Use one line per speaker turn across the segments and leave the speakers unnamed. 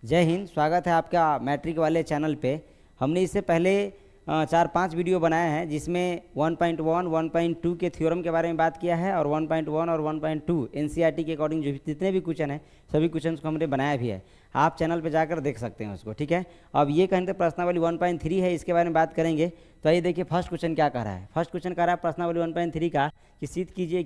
जय हिंद। स्वागत है आपका मैट्रिक वाले चैनल पे। हमने इससे पहले 4-5 वीडियो बनाए हैं जिसमें 1.1, 1.2 के थ्योरम के बारे में बात किया है और 1.1 और 1.2 एनसीईआरटी के अकॉर्डिंग जो जितने भी क्वेश्चन हैं सभी क्वेश्चन को हमने बनाया भी है। आप चैनल पे जाकर देख सकते हैं उसको, ठीक है। अब ये कहते हैं प्रश्नावली 1.3 है, इसके बारे में बात करेंगे। तो आइए देखिए फर्स्ट क्वेश्चन क्या कह रहा है। फर्स्ट क्वेश्चन कह रहा है प्रश्नावली 1.3 का कि सिद्ध कीजिए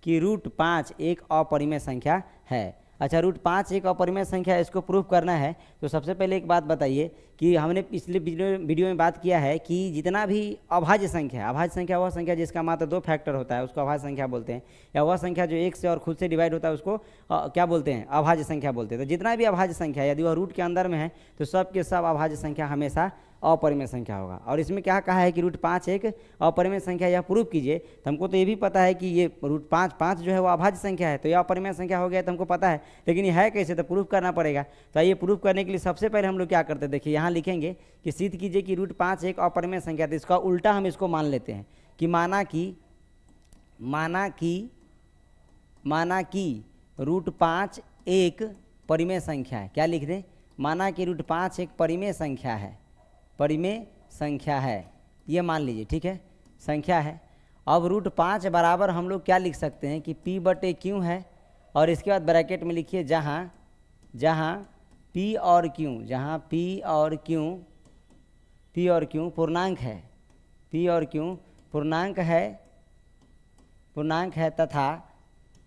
कि रूट 5 एक अपरिमेय संख्या है। अच्छा, रूट 5 एक अपरिमेय संख्या है, इसको प्रूफ करना है। तो सबसे पहले एक बात बताइए कि हमने पिछले वीडियो में बात किया है कि जितना भी अभाज्य संख्या वह संख्या जिसका मात्र 2 फैक्टर होता है उसको अभाज्य संख्या बोलते हैं, या वह संख्या जो 1 से और खुद से डिवाइड होता है उसको क्या बोलते हैं, अभाज्य संख्या बोलते हैं। तो जितना भी अभाज्य संख्या यदि वह रूट के अंदर में है तो सब के सब अभाज्य संख्या हमेशा अपरिमेय संख्या होगा। और इसमें क्या कहा है कि रूट 5 एक अपरिमेय संख्या, यह प्रूफ कीजिए। तो हमको तो ये भी पता है कि ये रूट 5 जो है वो अभाज्य संख्या है, तो यह अपरिमेय संख्या हो गया, तो हमको पता है। लेकिन ये है कैसे, तो प्रूफ करना पड़ेगा। तो आइए प्रूफ करने के लिए सबसे पहले हम लोग क्या करते हैं, देखिए यहाँ लिखेंगे कि सिद्ध कीजिए कि रूट 5 एक अपरिमेय संख्या। तो इसका उल्टा हम इसको मान लेते हैं कि माना कि रूट 5 एक परिमेय संख्या है। क्या लिख दें, माना कि रूट 5 एक परिमेय संख्या है, ये मान लीजिए, ठीक है, संख्या है। अब रूट 5 बराबर हम लोग क्या लिख सकते हैं कि P/Q है, और इसके बाद ब्रैकेट में लिखिए जहाँ P और Q पूर्णांक है, पूर्णांक है तथा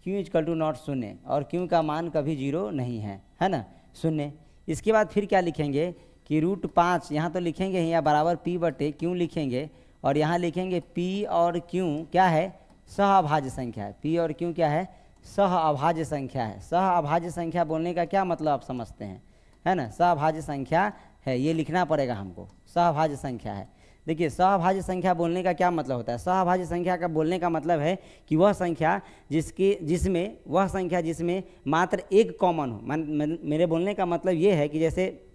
Q = नॉट शून्य, और Q का मान कभी 0 नहीं है ना, शून्य। इसके बाद फिर क्या लिखेंगे कि रूट 5 यहाँ तो लिखेंगे ही, या बराबर P/Q लिखेंगे, और यहाँ लिखेंगे P और Q क्या है, सहअभाज्य संख्या है। P और Q क्या है, सहअभाज्य संख्या है। सहअभाज्य संख्या बोलने का क्या मतलब आप समझते हैं, है ना, सहअभाज्य संख्या है, ये लिखना पड़ेगा हमको, सहअभाज्य संख्या है। देखिए सहअभाज्य संख्या बोलने का क्या मतलब होता है। सहअभाज्य संख्या का बोलने का मतलब है कि वह संख्या जिसमें मात्र एक कॉमन हो। मेरे बोलने का मतलब ये है कि जैसे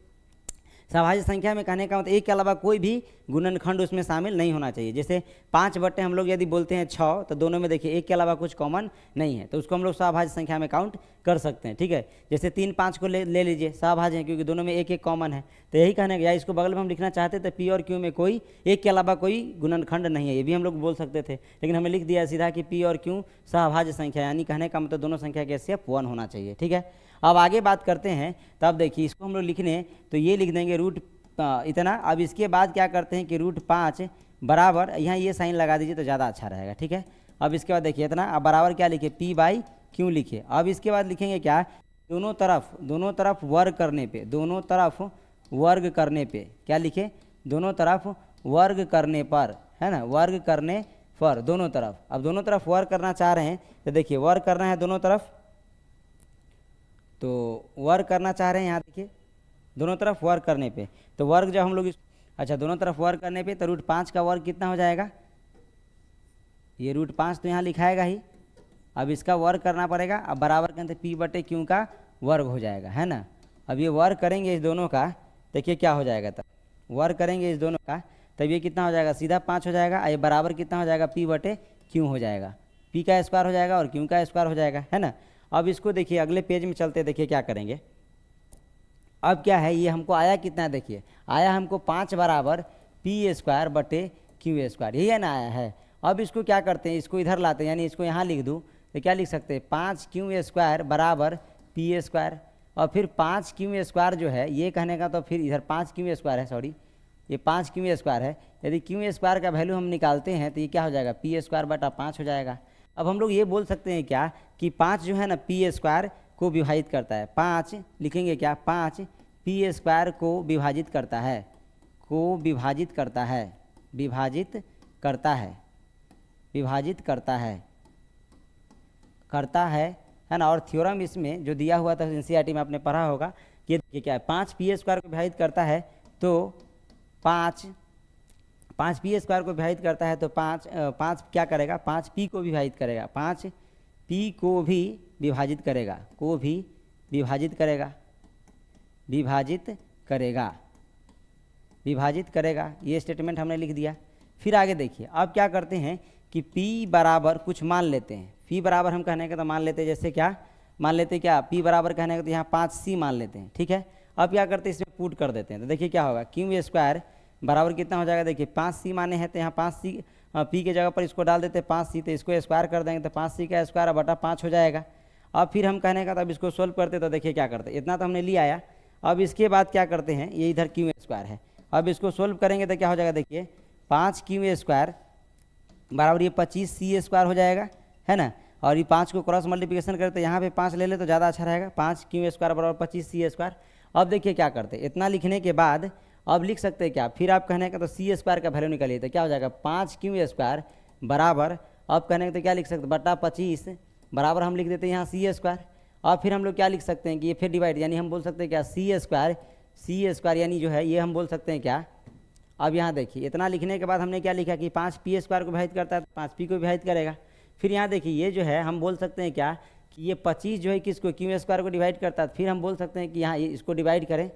सहअभाज्य संख्या में कहने का मतलब एक के अलावा कोई भी गुणनखंड उसमें शामिल नहीं होना चाहिए। जैसे 5 बटे हम लोग यदि बोलते हैं 6, तो दोनों में देखिए एक के अलावा कुछ कॉमन नहीं है, तो उसको हम लोग सहअभाज्य संख्या में काउंट कर सकते हैं, ठीक है। जैसे 3, 5 को ले लीजिए, सहअभाज्य है क्योंकि दोनों में एक एक कॉमन है। तो यही कहने का, या इसको बगल में हम लिखना चाहते थे P और Q में कोई एक के अलावा कोई गुणनखंड नहीं है, ये भी हम लोग बोल सकते थे। लेकिन हमें लिख दिया सीधा कि P और Q सहअभाज्य संख्या, यानी कहने का मतलब दोनों संख्या के HCF 1 होना चाहिए, ठीक है। अब आगे बात करते हैं। तब देखिए इसको हम लोग लिखने, तो ये लिख देंगे रूट इतना। अब इसके बाद क्या करते हैं कि रूट 5 बराबर, यहाँ ये साइन लगा दीजिए तो ज़्यादा अच्छा रहेगा, ठीक है। अब इसके बाद देखिए इतना, अब बराबर क्या लिखे, P/Q लिखे। अब इसके बाद लिखेंगे क्या, दोनों तरफ वर्ग करने पे क्या लिखे, दोनों तरफ वर्ग करने पर, है ना, वर्ग करने पर दोनों तरफ। अब दोनों तरफ वर्ग करना चाह रहे हैं, तो देखिए वर्ग करना है दोनों तरफ, तो वर्ग करना चाह रहे हैं यहाँ देखिए दोनों तरफ वर्ग करने पे। तो वर्ग जब हम लोग अच्छा दोनों तरफ वर्ग करने पे, तो रूट 5 का वर्ग कितना हो जाएगा, ये रूट 5 तो यहाँ लिखाएगा ही। अब इसका वर्ग करना पड़ेगा। अब बराबर कहते P/Q का वर्ग हो जाएगा, है ना। अब ये वर्ग करेंगे इस दोनों का, देखिए क्या हो जाएगा, तब वर्ग करेंगे इस दोनों का, तब ये कितना हो जाएगा, सीधा 5 हो जाएगा। ये बराबर कितना हो जाएगा, P/Q हो जाएगा, P का स्क्वायर हो जाएगा और Q का स्क्वायर हो जाएगा, है ना। अब इसको देखिए अगले पेज में चलते, देखिए क्या करेंगे। अब क्या है, ये हमको आया कितना, देखिए आया हमको 5 बराबर P²/Q², यही है ना आया है। अब इसको क्या करते हैं, इसको इधर लाते हैं, यानी इसको यहाँ लिख दूँ तो क्या लिख सकते हैं, 5Q² बराबर P²। और फिर 5Q² जो है, ये कहने का तो फिर इधर 5Q² है, सॉरी ये 5Q² है। यदि Q² का वैल्यू हम निकालते हैं तो ये क्या हो जाएगा, P²/5 हो जाएगा। अब हम लोग ये बोल सकते हैं क्या कि 5 जो है ना P² को विभाजित करता है। 5 लिखेंगे क्या, 5 P² को विभाजित करता है ना। और थ्योरम इसमें जो दिया हुआ था एनसीईआरटी में आपने पढ़ा होगा, ये देखिए क्या है, 5 P² को विभाजित करता है, तो 5 P² को विभाजित करता है, तो 5 क्या करेगा, 5 P को विभाजित करेगा, 5 P को भी विभाजित करेगा, ये स्टेटमेंट हमने लिख दिया। फिर आगे देखिए, अब क्या करते हैं कि P बराबर कुछ मान लेते हैं। P बराबर हम कहने का तो मान लेते हैं, जैसे क्या मान लेते हैं, क्या P बराबर कहने का तो यहाँ 5C मान लेते हैं, ठीक है। अब क्या करते हैं, इसमें पुट कर देते हैं। तो देखिए क्या होगा, क्यू स्क्वायर बराबर कितना हो जाएगा, देखिए 5c माने हैं तो यहाँ 5c पी के जगह पर इसको डाल देते हैं 5c, तो इसको स्क्वायर कर देंगे तो 5c का स्क्वायर बटा 5 हो जाएगा। अब फिर हम कहने का तब इसको सोल्व करते, तो देखिए क्या करते हैं, इतना तो हमने लिया आया। अब इसके बाद क्या करते हैं, ये इधर क्यू स्क्वायर है, अब इसको सोल्व करेंगे तो क्या हो जाएगा, देखिए 5q स्क्वायर बराबर ये 25c स्क्वायर हो जाएगा, है ना। और ये 5 को क्रॉस मल्टीप्लिकेशन करते यहाँ पे 5 ले ले तो ज़्यादा अच्छा रहेगा, 5q स्क्वायर बराबर 25c स्क्वायर। अब देखिए क्या करते हैं, इतना लिखने के बाद अब लिख सकते हैं क्या, फिर आप कहने का तो c स्क्वायर का वैल्यू निकालिए, तो क्या हो जाएगा 5q स्क्वायर बराबर, अब कहने का तो क्या लिख सकते बटा 25 बराबर हम लिख देते हैं यहाँ c स्क्वायर। और फिर हम लोग क्या लिख सकते हैं कि ये फिर डिवाइड, यानी हम बोल सकते हैं क्या c स्क्वायर यानी जो है ये हम बोल सकते हैं क्या। अब यहाँ देखिए इतना लिखने के बाद हमने क्या लिखा कि 5p स्क्वायर को विभाजित करता है तो 5p को विभाजित करेगा। फिर यहाँ देखिए ये जो है हम बोल सकते हैं क्या कि ये 25 जो है किसको, क्यू स्क्वायर को डिवाइड करता है, फिर हम बोल सकते हैं कि यहाँ इसको डिवाइड करें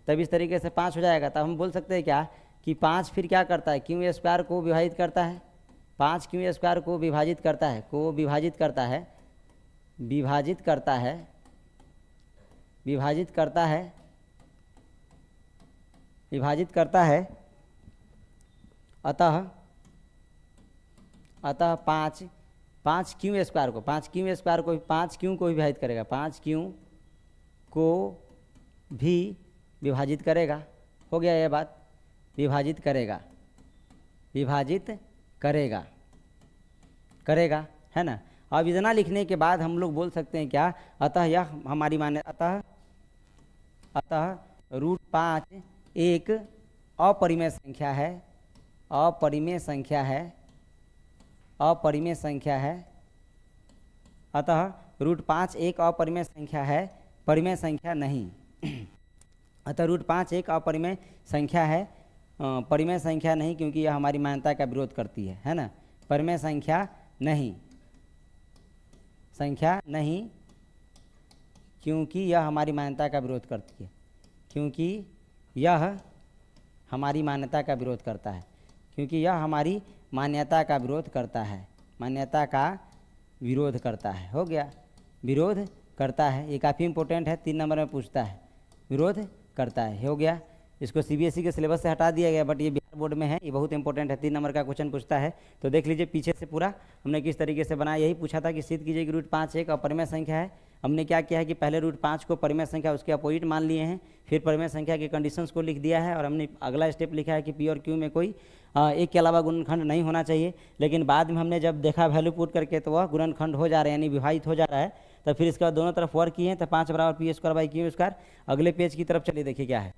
तब इस तरीके से 5 हो जाएगा। तब हम बोल सकते हैं क्या कि 5 फिर क्या करता है, क्यू स्क्वायर को विभाजित करता है, 5 क्यू स्क्वायर को विभाजित करता है, विभाजित करता है अतः 5 क्यू स्क्वायर को 5 क्यू को विभाजित करेगा, 5 क्यू को भी विभाजित करेगा। हो गया ये बात, विभाजित करेगा है ना। अब इतना लिखने के बाद हम लोग बोल सकते हैं क्या, अतः यह हमारी माने अतः √5 एक अपरिमेय संख्या है, अपरिमेय संख्या है। अतः √5 एक अपरिमेय संख्या है, परिमेय संख्या नहीं। अतः √5 एक अपरिमेय संख्या है, परिमेय संख्या नहीं, क्योंकि यह हमारी मान्यता का विरोध करती है ना। परिमेय संख्या नहीं क्योंकि यह हमारी मान्यता का विरोध करती है, मान्यता का विरोध करता है। हो गया, विरोध करता है, ये काफ़ी इंपॉर्टेंट है, 3 नंबर में पूछता है, विरोध करता है। हो गया, इसको सीबीएसई के सिलेबस से हटा दिया गया, बट ये बिहार बोर्ड में है, ये बहुत इंपॉर्टेंट है, 3 नंबर का क्वेश्चन पूछता है। तो देख लीजिए पीछे से पूरा हमने किस तरीके से बनाया, यही पूछा था कि सिद्ध कीजिए कि √5 एक अपरिमेय संख्या है। हमने क्या किया है कि पहले √5 को परिमेय संख्या उसके अपोजिट मान लिए हैं, फिर परिमेय संख्या के कंडीशंस को लिख दिया है, और हमने अगला स्टेप लिखा है कि पी और क्यू में कोई एक के अलावा गुणनखंड नहीं होना चाहिए। लेकिन बाद में हमने जब देखा वैल्यू पुट करके तो वह गुणनखंड हो जा रहा है, यानी विभाजित हो जा रहा है। तो फिर इसके बाद दोनों तरफ वर्क किए हैं, तो 5 बराबर P square by Q square. अगले पेज की तरफ चलिए, देखिए क्या है।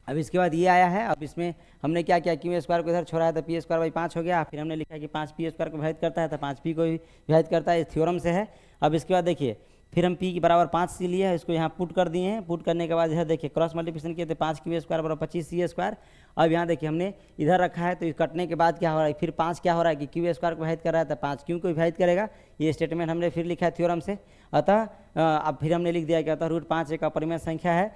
अब इसके बाद ये आया है, अब इसमें हमने क्या किया, क्यू स्क्वायर को इधर छोड़ा है तो पी स्क्वायर बाई 5 हो गया। फिर हमने लिखा कि 5p स्क्वायर को विभाजित करता है तो 5p को भी विभाजित करता है, इस थ्योरम से है। अब इसके बाद देखिए फिर हम p के बराबर 5c लिए है, इसको यहाँ पुट कर दिए हैं। पुट करने के बाद इधर देखिए क्रॉस मल्टीप्लिकेशन किए थे, 5q स्क्वायर बराबर 25c स्क्वायर। अब यहाँ देखिए हमने इधर रखा है, तो इस कटने के बाद क्या हो रहा है, फिर 5 क्या हो रहा है कि क्यू स्क्वायर को विभाजित कर रहा है तो 5q को विभाजित करेगा। ये स्टेटमेंट हमने फिर लिखा है थ्योरम से। अतः अब फिर हमने लिख दिया कि अतः √5 एक अपरिमेय संख्या है,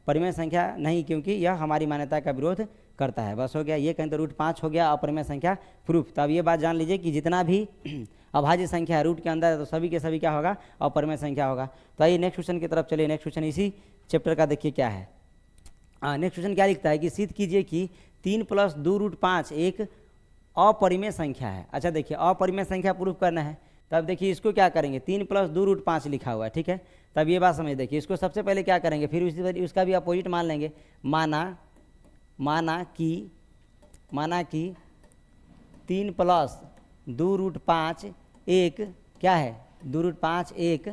परिमेय संख्या नहीं, क्योंकि यह हमारी मान्यता का विरोध करता है। बस हो गया, ये कहें तो √5 हो गया अपरिमेय संख्या प्रूफ। तो अब ये बात जान लीजिए कि जितना भी अभाज्य संख्या है रूट के अंदर है तो सभी के सभी क्या होगा, अपरिमेय संख्या होगा। तो आइए नेक्स्ट क्वेश्चन की तरफ चलिए। नेक्स्ट क्वेश्चन इसी चैप्टर का देखिए क्या है। नेक्स्ट क्वेश्चन क्या लिखता है कि सिद्ध कीजिए कि 3 + 2√5 एक अपरिमेय संख्या है। अच्छा देखिए, अपरिमेय संख्या प्रूफ करना है, तब देखिए इसको क्या करेंगे, 3 + 2√5 लिखा हुआ है, ठीक है। तब ये बात समझ, देखिए इसको सबसे पहले क्या करेंगे, फिर उसका भी अपोजिट मान लेंगे। माना कि 3 + 2√5 एक क्या है, 2√5 एक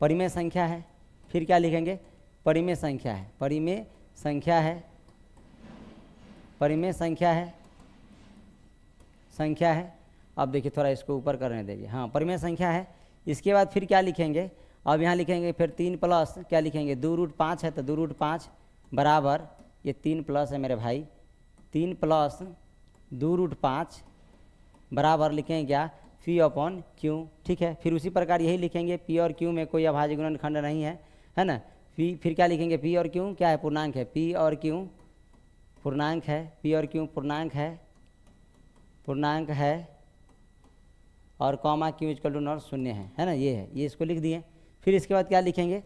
परिमेय संख्या है। फिर क्या लिखेंगे, परिमेय संख्या है। अब देखिए थोड़ा इसको ऊपर करने दीजिए, हाँ परिमेय संख्या है। इसके बाद फिर क्या लिखेंगे, अब यहाँ लिखेंगे फिर 3 प्लस क्या लिखेंगे, 2√5 है तो 2√5 बराबर, ये 3 प्लस है मेरे भाई, 3 + 2√5 बराबर लिखेंगे क्या, P/Q, ठीक है। फिर उसी प्रकार यही लिखेंगे, P और Q में कोई अभाज्य गुणनखंड नहीं है, है ना। फिर क्या लिखेंगे, P और Q क्या है, पूर्णांक है, P और Q पूर्णांक है, और कॉमा Q = 0 है ना, ये है, ये इसको लिख दिए। फिर इसके बाद क्या लिखेंगे,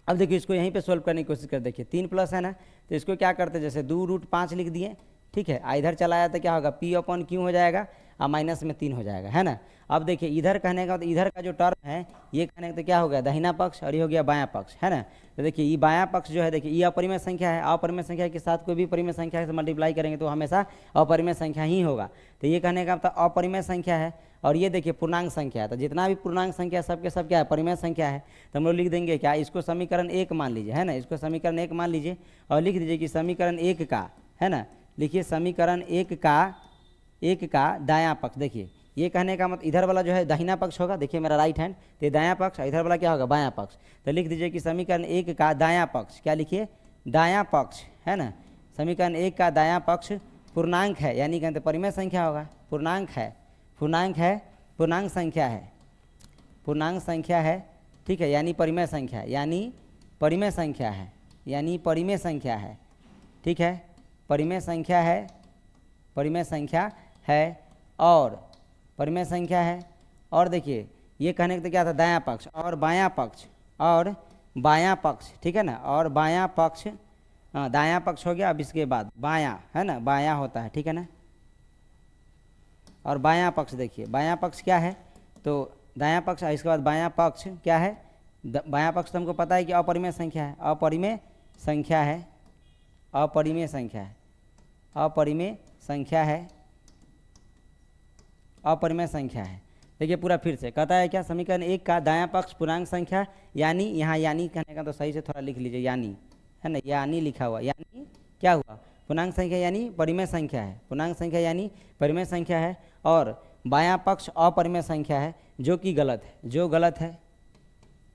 अब देखिए इसको यहीं पे सोल्व करने की कोशिश कर, देखिए 3 प्लस है ना, तो इसको क्या करते हैं, जैसे 2√5 लिख दिए, ठीक है, इधर चला जाता क्या होगा, P/Q हो जाएगा और माइनस में 3 हो जाएगा, है ना। अब देखिए इधर कहने का तो इधर का जो टर्म है ये कहने का तो क्या हो गया, दाहिना पक्ष, और ये हो गया बायां पक्ष, है ना। तो देखिए ये बायां पक्ष जो है, देखिए ये अपरिमेय संख्या है, अपरिमेय संख्या के साथ कोई भी परिमेय संख्या से मल्टीप्लाई करेंगे तो हमेशा अपरिमेय संख्या ही होगा। तो ये कहने का मतलब अपरिमेय संख्या है, और ये देखिए पूर्णांक संख्या है, तो जितना भी पूर्णांक संख्या सबके सब क्या है, परिमेय संख्या है। तो हम लोग लिख देंगे क्या, इसको समीकरण 1 मान लीजिए, है ना, इसको समीकरण 1 मान लीजिए और लिख दीजिए कि समीकरण 1 का, है ना, लिखिए समीकरण 1 का दायां पक्ष, देखिए ये कहने का मतलब इधर वाला जो है दाहिना पक्ष होगा, देखिए मेरा राइट हैंड, तो दायां पक्ष, इधर वाला क्या होगा, बायां पक्ष। तो लिख दीजिए कि समीकरण 1 का दायां पक्ष, क्या लिखिए, दायां पक्ष, है ना, समीकरण 1 का दायां पक्ष पूर्णांक है, यानी कहते परिमेय संख्या होगा, पूर्णांक है, पूर्णांक संख्या है, पूर्णांक संख्या है, ठीक है, यानी परिमेय संख्या है, यानी परिमेय संख्या है, यानी परिमेय संख्या है, ठीक है, परिमेय संख्या है, परिमेय संख्या है, और परिमेय संख्या है। और देखिए ये कहने का क्या था, दायां पक्ष और बायां पक्ष, और बायां पक्ष, ठीक है ना, और बायां पक्ष, दायां पक्ष हो गया। अब इसके बाद बायां, है ना, बायां होता है, ठीक है ना, और बायां पक्ष, देखिए बायां पक्ष क्या है, तो दायां पक्ष, इसके बाद बायां पक्ष क्या है, बायां पक्ष तो हमको पता है कि अपरिमेय संख्या है, अपरिमेय संख्या है, अपरिमेय संख्या है, अपरिमेय संख्या है, अपरिमेय संख्या है। देखिए पूरा फिर से कहता है क्या, समीकरण 1 का दायां पक्ष पूर्णांक संख्या, यानी यहाँ यानी कहने का तो सही से थोड़ा लिख लीजिए, यानी, है ना, यानी लिखा हुआ, यानी क्या हुआ, पूर्णांक संख्या यानी परिमेय संख्या है, पूर्णांक संख्या यानी परिमेय संख्या है, और बायां पक्ष अपरिमेय संख्या है, जो कि गलत है, जो गलत है,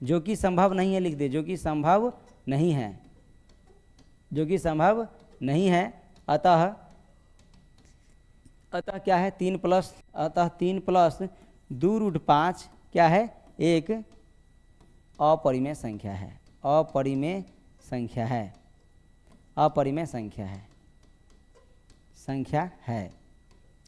जो कि संभव नहीं है, लिख दे, जो कि संभव नहीं है, जो कि संभव नहीं है। अतः क्या है, 3 प्लस, अतः 3 प्लस 2√5 क्या है, एक अपरिमेय संख्या है, अपरिमेय संख्या है, अपरिमेय संख्या है, संख्या है।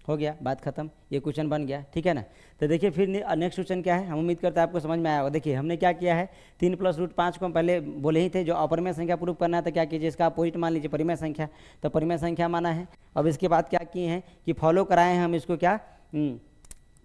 हो गया, बात खत्म, ये क्वेश्चन बन गया, ठीक है ना। तो देखिए फिर नेक्स्ट क्वेश्चन क्या है, हम उम्मीद करते हैं आपको समझ में आया होगा। देखिए हमने क्या किया है, 3 प्लस √5 को हम पहले बोले ही थे, जो अपरिमेय संख्या प्रूव करना है तो क्या कीजिए, इसका अपोजिट मान लीजिए परिमेय संख्या, तो परिमेय संख्या माना है। अब इसके बाद क्या किए हैं कि फॉलो कराए हैं हम इसको, क्या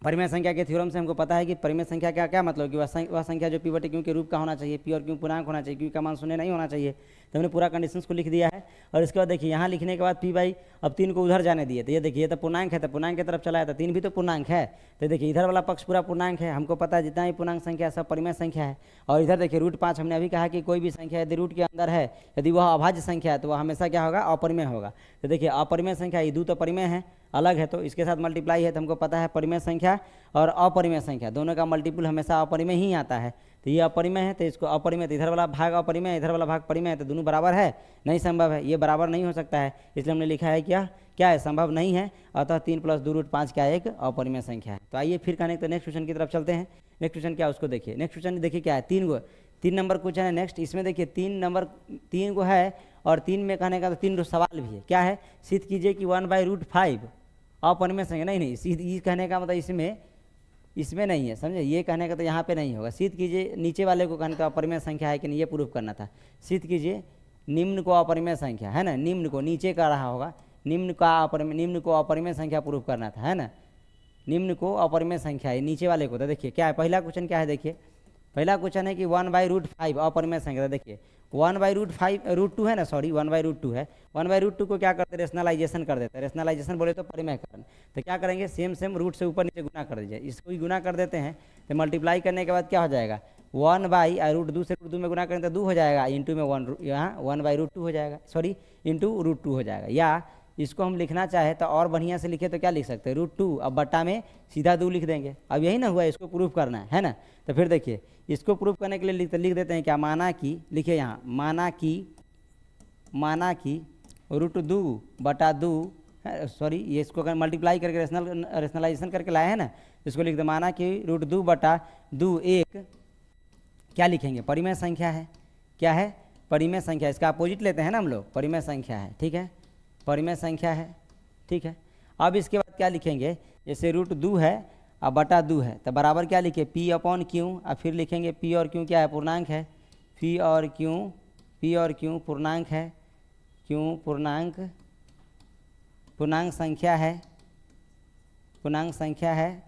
परिमेय संख्या के थ्योरम से हमको पता है कि परिमेय संख्या का क्या मतलब कि वह संख्या जो P/Q के रूप का होना चाहिए, P और Q पूर्णांक होना चाहिए, Q का मान शून्य नहीं होना चाहिए। तो हमने पूरा कंडीशंस को लिख दिया है, और इसके बाद देखिए यहाँ लिखने के बाद P/, अब 3 को उधर जाने दिए, तो ये देखिए ये तो पूर्णांक है, तो पूर्णांक की तरफ चला है, तो 3 भी तो पूर्णांक है। तो देखिए इधर वाला पक्ष पूरा पूर्णांक है, हमको पता है जितना भी पूर्णांक संख्या सब परिमेय संख्या है। और इधर देखिए √5, हमने अभी कहा कि कोई भी संख्या यदि रूट के अंदर है, यदि वह अभाज्य संख्या है तो वह हमेशा क्या होगा, अपरिमेय होगा। तो देखिए अपरिमेय संख्या, ये 2 तो परिमेय है, अलग है, तो इसके साथ मल्टीप्लाई है, तो हमको पता है परिमेय संख्या और अपरिमेय संख्या दोनों का मल्टीपल हमेशा अपरिमेय ही आता है। तो ये अपरिमेय है, तो इसको अपरिमेय, तो इधर वाला भाग अपरिमेय, इधर वाला भाग परिमेय है, तो दोनों बराबर है, नहीं संभव है, ये बराबर नहीं हो सकता है, इसलिए हमने लिखा है क्या है, संभव नहीं है। अतः 3 प्लस 2√5 क्या एक अपरिमेय संख्या है। तो आइए फिर कहने तो नेक्स्ट क्वेश्चन की तरफ चलते हैं। नेक्स्ट क्वेश्चन क्या है उसको देखिए, नेक्स्ट क्वेश्चन देखिए क्या है, 3 नंबर क्वेश्चन है नेक्स्ट। इसमें देखिए 3 को है, और 3 में कहने का तो 3 सवाल भी है। क्या है, सिद्ध कीजिए कि 1/√5 अपरिमेय संख्या, नहीं सिद्ध, ये कहने का मतलब इसमें नहीं है, समझे, ये कहने का तो यहाँ पे नहीं होगा। सिद्ध कीजिए, नीचे वाले को कहने का अपरिमेय संख्या है कि नहीं, ये प्रूफ करना था। सिद्ध कीजिए निम्न को अपरिमेय संख्या, है ना, निम्न को नीचे का रहा होगा, निम्न को अपरिमेय संख्या प्रूफ करना था, है ना, निम्न को अपरिमेय संख्या है नीचे वाले को। तो देखिए क्या है, पहला क्वेश्चन क्या है, देखिए पहला क्वेश्चन है कि 1/√5 अपरिमेय संख्या। देखिए 1/√2 है ना, सॉरी 1/√2 है, 1/√2 को क्या करते, रेशनलाइजेशन कर देते हैं। रेशनलाइजेशन बोले तो परिमेयकरण, तो क्या करेंगे, सेम रूट से ऊपर नीचे गुना कर दीजिए, इसको ही गुना कर देते हैं। तो मल्टीप्लाई करने के बाद क्या हो जाएगा, 1/√2 से √2 में गुना करें तो 2 हो जाएगा, इंटू में 1, यहाँ 1/√2 हो जाएगा, सॉरी इंटू √2 हो जाएगा। या इसको हम लिखना चाहे तो और बढ़िया से लिखे तो क्या लिख सकते हैं, √2, अब बट्टा में सीधा 2 लिख देंगे। अब यही ना हुआ, इसको प्रूफ करना है ना। तो फिर देखिए इसको प्रूफ करने के लिए लिख देते हैं क्या, माना कि, लिखिए यहाँ माना कि √2/2, सॉरी ये इसको अगर मल्टीप्लाई करके रेशनलाइजेशन करके लाए हैं ना, इसको लिख दे माना कि √2/2 एक क्या लिखेंगे, परिमेय संख्या है। क्या है, परिमेय संख्या, इसका अपोजिट लेते हैं ना हम लोग, परिमेय संख्या है, ठीक है, परिमेय संख्या है, ठीक है। अब इसके बाद क्या लिखेंगे, जैसे √2 है और /2 है, तो बराबर क्या लिखे, P/Q, और फिर लिखेंगे P और Q क्या है, पूर्णांक है, पी और क्यू पूर्णांक है, क्यू पूर्णांक संख्या है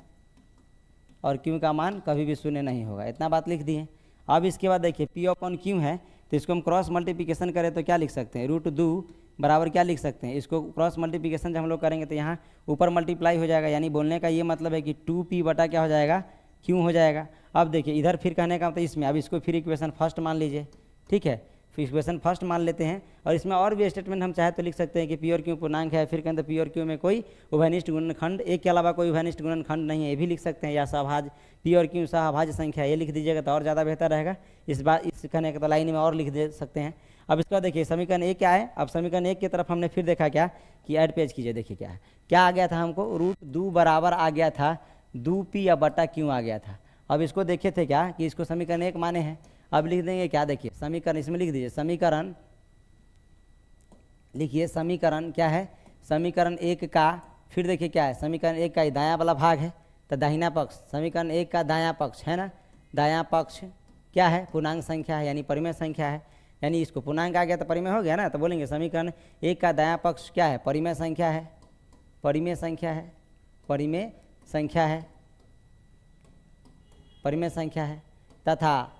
और क्यू का मान कभी भी शून्य नहीं होगा। इतना बात लिख दिए। अब इसके बाद देखिए पी अपॉन क्यू है तो इसको हम क्रॉस मल्टीप्लिकेशन करें तो क्या लिख सकते हैं, रूट 2 बराबर क्या लिख सकते हैं, इसको क्रॉस मल्टीप्लिकेशन जब हम लोग करेंगे तो यहाँ ऊपर मल्टीप्लाई हो जाएगा, यानी बोलने का ये मतलब है कि 2p बटा क्या हो जाएगा, क्यू हो जाएगा। अब देखिए इधर फिर कहने का मतलब इसमें, अब इसको फिर इक्वेशन फर्स्ट मान लीजिए, ठीक है, फिर इक्वेशन फर्स्ट मान लेते हैं और इसमें और भी स्टेटमेंट हम चाहे तो लिख सकते हैं कि पी और क्यू पूर्णांक है, फिर कहते हैं पी और क्यू में कोई उभयनिष्ठ गुणनखंड, एक के अलावा कोई उभयनिष्ठ गुणनखंड नहीं है, ये भी लिख सकते हैं, या सहभाज्य पी और क्यू सहभाज्य संख्या, ये लिख दीजिएगा तो और ज़्यादा बेहतर रहेगा। इस कहने के तो लाइन में और लिख दे सकते हैं। अब इसका देखिए समीकरण एक क्या है, अब समीकरण एक की तरफ हमने फिर देखा क्या कि ऐड पेज कीजिए, देखिए क्या है, क्या आ गया था हमको, रूट 2 बराबर आ गया था 2p या बटा क्यू आ गया था। अब इसको देखे थे क्या कि इसको समीकरण एक माने हैं। अब लिख देंगे क्या, देखिए समीकरण इसमें लिख दीजिए, समीकरण लिखिए, समीकरण क्या है, समीकरण एक का, फिर देखिए क्या है, समीकरण एक का दायां वाला भाग है तो दाहिना पक्ष, समीकरण एक का दायां पक्ष है ना, दायां पक्ष क्या है, पूर्णांक संख्या है यानी परिमेय संख्या है, यानी इसको पूर्णांक आ गया तो परिमेय हो गया ना, तो बोलेंगे समीकरण एक का दायां पक्ष क्या है, परिमेय संख्या है, परिमेय संख्या है, परिमेय संख्या है, परिमेय संख्या है। तथा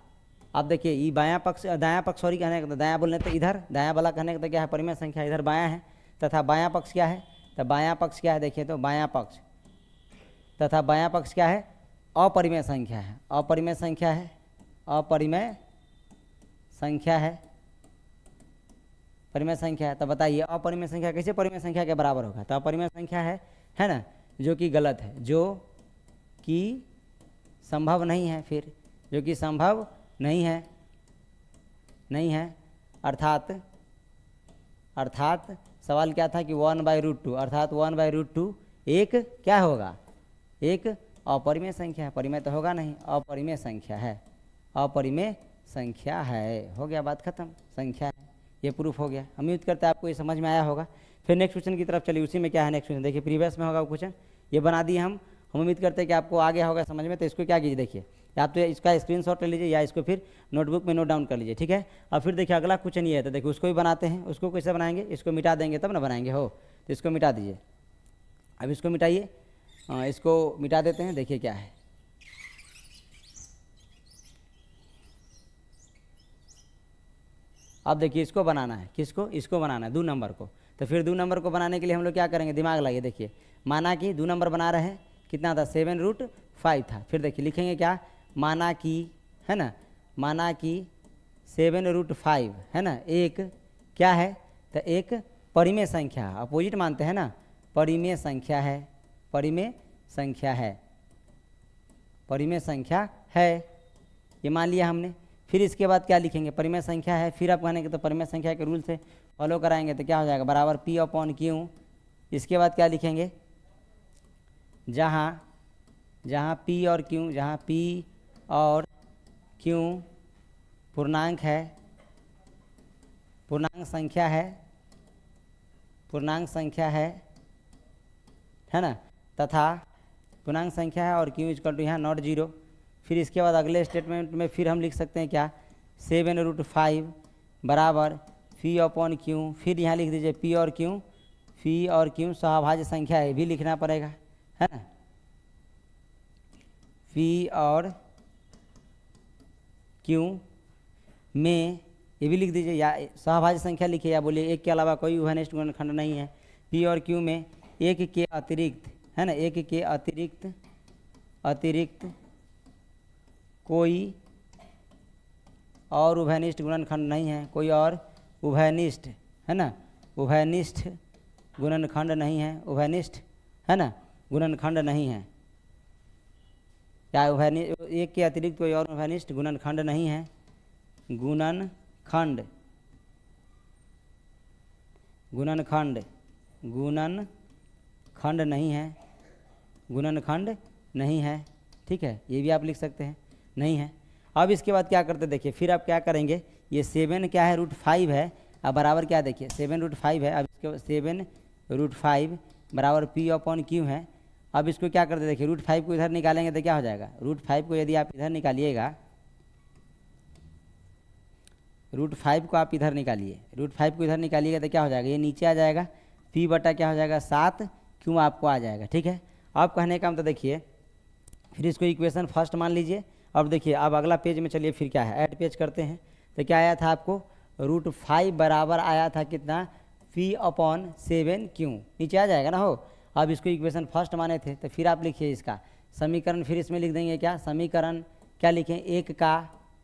अब देखिए ये बायां पक्ष, दायां पक्ष सॉरी कहने का, दायां बोलने तो इधर, दायां वाला कहने का तो क्या है, परिमेय संख्या, इधर बायां है, तथा बायां पक्ष क्या है, तो बायां पक्ष क्या है, देखिए तो बायां पक्ष, तथा बायां पक्ष क्या है, अपरिमेय संख्या है, अपरिमेय संख्या है, अपरिमेय संख्या है, परिमेय संख्या है। तो बताइए अपरिमेय संख्या कैसे परिमेय संख्या के बराबर होगा, तो अपरिमेय संख्या है ना, जो कि गलत है, जो कि संभव नहीं है, फिर जो कि संभव नहीं है, अर्थात सवाल क्या था कि 1/√2, अर्थात 1/√2 एक क्या होगा, एक अपरिमेय संख्या है, परिमेय तो होगा नहीं, अपरिमेय संख्या है, अपरिमेय संख्या है, हो गया बात खत्म, संख्या है, ये प्रूफ हो गया। हम उम्मीद करते हैं आपको ये समझ में आया होगा। फिर नेक्स्ट क्वेश्चन की तरफ चलिए, उसी में क्या है नेक्स्ट क्वेश्चन, देखिए प्रीवियस में होगा वो क्वेश्चन, ये बना दिए हम उम्मीद करते हैं कि आपको आ गया होगा समझ में। तो इसको क्या कीजिए, देखिए आप तो इसका स्क्रीनशॉट ले लीजिए या इसको फिर नोटबुक में नोट डाउन कर लीजिए, ठीक है। अब फिर देखिए अगला क्वेश्चन ये है, तो देखिए उसको भी बनाते हैं, उसको कैसे बनाएंगे, इसको मिटा देंगे तब ना बनाएंगे, हो तो इसको मिटा दीजिए, अब इसको मिटाइए, इसको मिटा देते हैं, देखिए क्या है, अब देखिए इसको बनाना है, किसको, इसको बनाना है 2 नंबर को। तो फिर 2 नंबर को बनाने के लिए हम लोग क्या करेंगे, दिमाग लगाइए, देखिए माना कि 2 नंबर बना रहे हैं, कितना था 7√5 था, फिर देखिए लिखेंगे क्या, माना कि है ना, माना कि 7√5 है ना, एक क्या है, तो एक परिमेय संख्या, अपोजिट मानते हैं ना, परिमेय संख्या है, परिमेय संख्या है, परिमेय संख्या है, ये मान लिया हमने। फिर इसके बाद क्या लिखेंगे, परिमेय संख्या है, फिर आप कहने के तो परिमेय संख्या के रूल से फॉलो कराएंगे तो क्या हो जाएगा, बराबर P/Q। इसके बाद क्या लिखेंगे, जहाँ P और Q, जहाँ P और Q पूर्णांक है, पूर्णांक संख्या है, पूर्णांक संख्या है ना, तथा पूर्णांक संख्या है और Q इक्वल टू यहाँ नॉट 0। फिर इसके बाद अगले स्टेटमेंट में फिर हम लिख सकते हैं क्या, 7√5 बराबर P/Q, फिर यहाँ लिख दीजिए P और Q सहभाज्य संख्या है, भी लिखना पड़ेगा, है ना, P और Q में, ये भी लिख दीजिए, या सहभाज्य संख्या लिखिए, या बोलिए एक के अलावा कोई उभयनिष्ठ गुणनखंड नहीं है, P और Q में एक के अतिरिक्त, है ना, एक के अतिरिक्त कोई और उभयनिष्ठ गुणनखंड नहीं है, कोई और उभयनिष्ठ, है ना, उभयनिष्ठ गुणनखंड नहीं है, उभयनिष्ठ है ना, गुणनखंड नहीं है, क्या उभयनिष्ठ, एक के अतिरिक्त कोई और उभयनिष्ठ गुणनखंड नहीं है, गुणनखंड नहीं है, गुणनखंड नहीं है, ठीक है, ये भी आप लिख सकते हैं, नहीं है। अब इसके बाद क्या करते देखिए, फिर आप क्या करेंगे, ये 7 क्या है, √5 है, अब बराबर क्या देखिए 7√5 है, अब इसके 7√5 बराबर P/Q है। अब इसको क्या करते देखिए, √5 को इधर निकालेंगे तो क्या हो जाएगा, √5 को यदि आप इधर निकालिएगा √5 को आप इधर निकालिए, √5 को इधर निकालिएगा तो क्या हो जाएगा, ये नीचे आ जाएगा, p बटा क्या हो जाएगा 7 क्यों आपको आ जाएगा। ठीक है, अब कहने का मतलब देखिए, फिर इसको इक्वेशन फर्स्ट मान लीजिए। अब देखिए, अब अगला पेज में चलिए, फिर क्या है, ऐड पेज करते हैं। तो क्या आया था आपको, √5 बराबर आया था कितना, p/7 क्यों, नीचे आ जाएगा ना हो। अब इसको इक्वेशन फर्स्ट माने थे, तो फिर आप लिखिए इसका समीकरण, फिर इसमें लिख देंगे क्या, समीकरण क्या लिखें, 1 का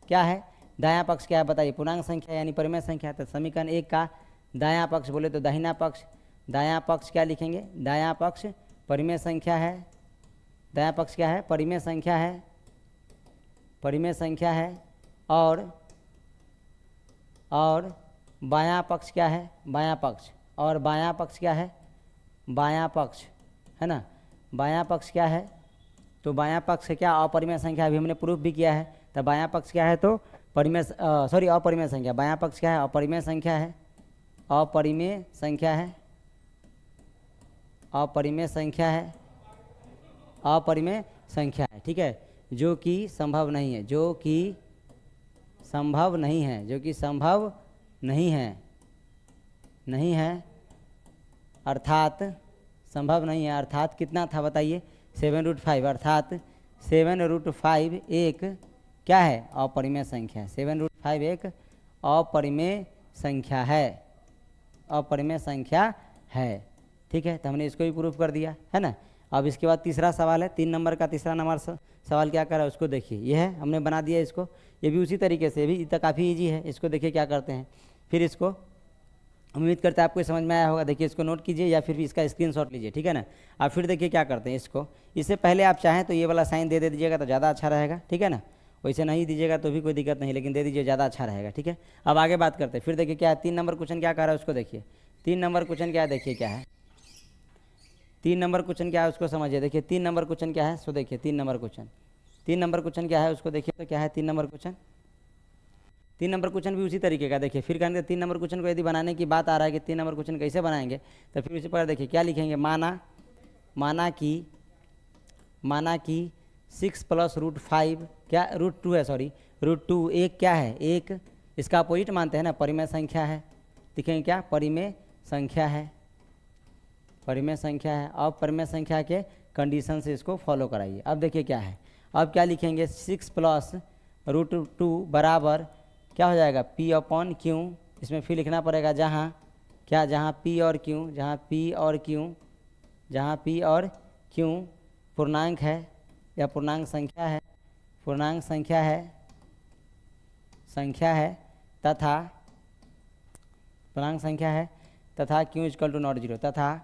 क्या है, दायां पक्ष क्या है बताइए, पूर्णांक संख्या यानी परिमेय संख्या। तो समीकरण 1 का दायां पक्ष बोले तो दाहिना पक्ष, दायां पक्ष क्या लिखेंगे, दायां पक्ष परिमेय संख्या है, दायां पक्ष क्या है, परिमेय संख्या है, परिमेय संख्या है। और बायां पक्ष क्या है, बायां पक्ष, और बायां पक्ष क्या है, बायां पक्ष है ना, बायां पक्ष क्या है, तो बायां पक्ष क्या, अपरिमेय संख्या, अभी हमने प्रूफ भी किया है। तो बायां पक्ष क्या है, तो परिमेय अपरिमेय संख्या, बायां पक्ष क्या है, अपरिमेय संख्या है, अपरिमेय संख्या है, अपरिमेय संख्या है, अपरिमेय संख्या है। ठीक है, जो कि संभव नहीं है, जो कि संभव नहीं है, जो कि संभव नहीं है, नहीं है अर्थात संभव नहीं है, अर्थात कितना था बताइए, 7√5, अर्थात 7√5 एक क्या है, अपरिमेय संख्या है, 7√5 एक अपरिमेय संख्या है, अपरिमेय संख्या है। ठीक है, तो हमने इसको भी प्रूफ कर दिया है ना। अब इसके बाद तीसरा सवाल है, 3 नंबर का तीसरा नंबर सवाल क्या कर रहा है उसको देखिए, ये है, हमने बना दिया इसको, ये भी उसी तरीके से, भी तो काफ़ी ईजी है। इसको देखिए क्या करते हैं, फिर इसको उम्मीद करते हैं आपको समझ में आया होगा। देखिए इसको नोट कीजिए या फिर इसका स्क्रीनशॉट लीजिए, ठीक है ना। आप फिर देखिए क्या करते हैं, इसको इससे पहले आप चाहें तो ये वाला साइन दे दीजिएगा तो ज़्यादा अच्छा रहेगा, ठीक है ना। वैसे नहीं दीजिएगा तो भी कोई दिक्कत नहीं, लेकिन दे दीजिए, ज़्यादा अच्छा रहेगा। ठीक है, अब आगे बात करते हैं। फिर देखिए क्या है, 3 नंबर क्वेश्चन क्या कर रहा है उसको देखिए, 3 नंबर क्वेश्चन क्या है, देखिए क्या है 3 नंबर क्वेश्चन क्या है उसको समझिए। देखिए 3 नंबर क्वेश्चन क्या है, सो देखिए 3 नंबर क्वेश्चन, 3 नंबर क्वेश्चन क्या है उसको देखिए, तो क्या है 3 नंबर क्वेश्चन। 3 नंबर क्वेश्चन भी उसी तरीके का, देखिए फिर कहेंगे 3 नंबर क्वेश्चन को यदि बनाने की बात आ रहा है कि 3 नंबर क्वेश्चन कैसे बनाएंगे, तो फिर उसी पर देखिए क्या लिखेंगे, माना कि 6 + √5 क्या √2 है, सॉरी √2 एक क्या है, एक इसका अपोजिट मानते हैं ना, परिमेय संख्या है। लिखेंगे क्या, परिमेय संख्या है, परिमेय संख्या है। अब परिमेय संख्या के कंडीशन से इसको फॉलो कराइए। अब देखिए क्या है, अब क्या लिखेंगे, 6 + √2 बराबर क्या हो जाएगा, p/q। इसमें फिर लिखना पड़ेगा जहाँ क्या, जहाँ p और q, जहाँ p और q पूर्णांक है या पूर्णांक संख्या है, पूर्णांक संख्या है तथा पूर्णांक संख्या है तथा q = not 0, तथा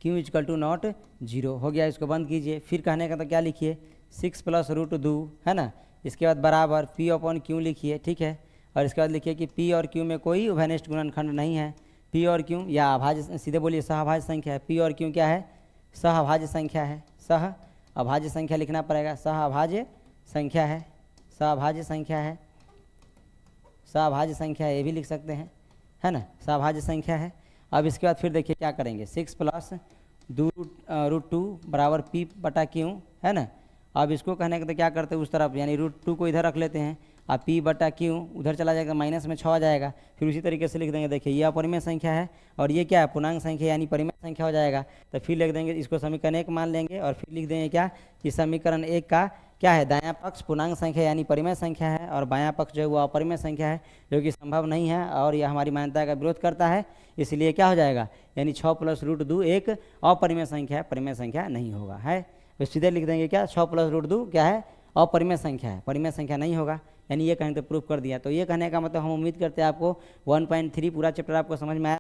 q = not 0 हो गया। इसको बंद कीजिए। फिर कहने का तो क्या लिखिए, 6 + √2 है ना, इसके बाद बराबर p/q लिखिए, ठीक है। और इसके बाद लिखिए कि p और q में कोई उभयनिष्ठ गुणनखंड नहीं है। p और q या अभाज्य, सीधे बोलिए सहअभाज्य संख्या है। p और q क्या है, सहअभाज्य संख्या है, सहअभाज्य संख्या लिखना पड़ेगा, सहअभाज्य संख्या है, सहअभाज्य संख्या है, सहअभाज्य संख्या ये भी लिख सकते हैं, है ना, सहअभाज्य संख्या है। अब इसके बाद फिर देखिए क्या करेंगे, 6 + √2 बराबर p/q है ना। अब इसको कहने के तो क्या करते हैं उस तरफ, यानी √2 को इधर रख लेते हैं, अब p/q उधर चला जाएगा, माइनस में 6 आ जाएगा। फिर उसी तरीके से लिख देंगे, देखिए ये अपरिमेय संख्या है और ये क्या है, पूर्णांक संख्या यानी परिमेय संख्या हो जाएगा। तो फिर लिख देंगे, इसको समीकरण 1 मान लेंगे और फिर लिख देंगे क्या, कि समीकरण 1 का क्या है, दायां पक्ष पूर्णांक संख्या यानी परिमेय संख्या है और बायां पक्ष जो है वो अपरिमेय संख्या है, जो कि संभव नहीं है और यह हमारी मान्यता का विरोध करता है। इसलिए क्या हो जाएगा, यानी 6 + √2 एक अपरिमेय संख्या है, परिमेय संख्या नहीं होगा, है। तो सीधे लिख देंगे क्या, 6 + √2 क्या है, अपरिमेय संख्या है, परिमेय संख्या नहीं होगा, यानी ये कहने तो प्रूफ कर दिया। तो ये कहने का मतलब हम उम्मीद करते हैं आपको 1.3 पूरा चैप्टर आपको समझ में आया।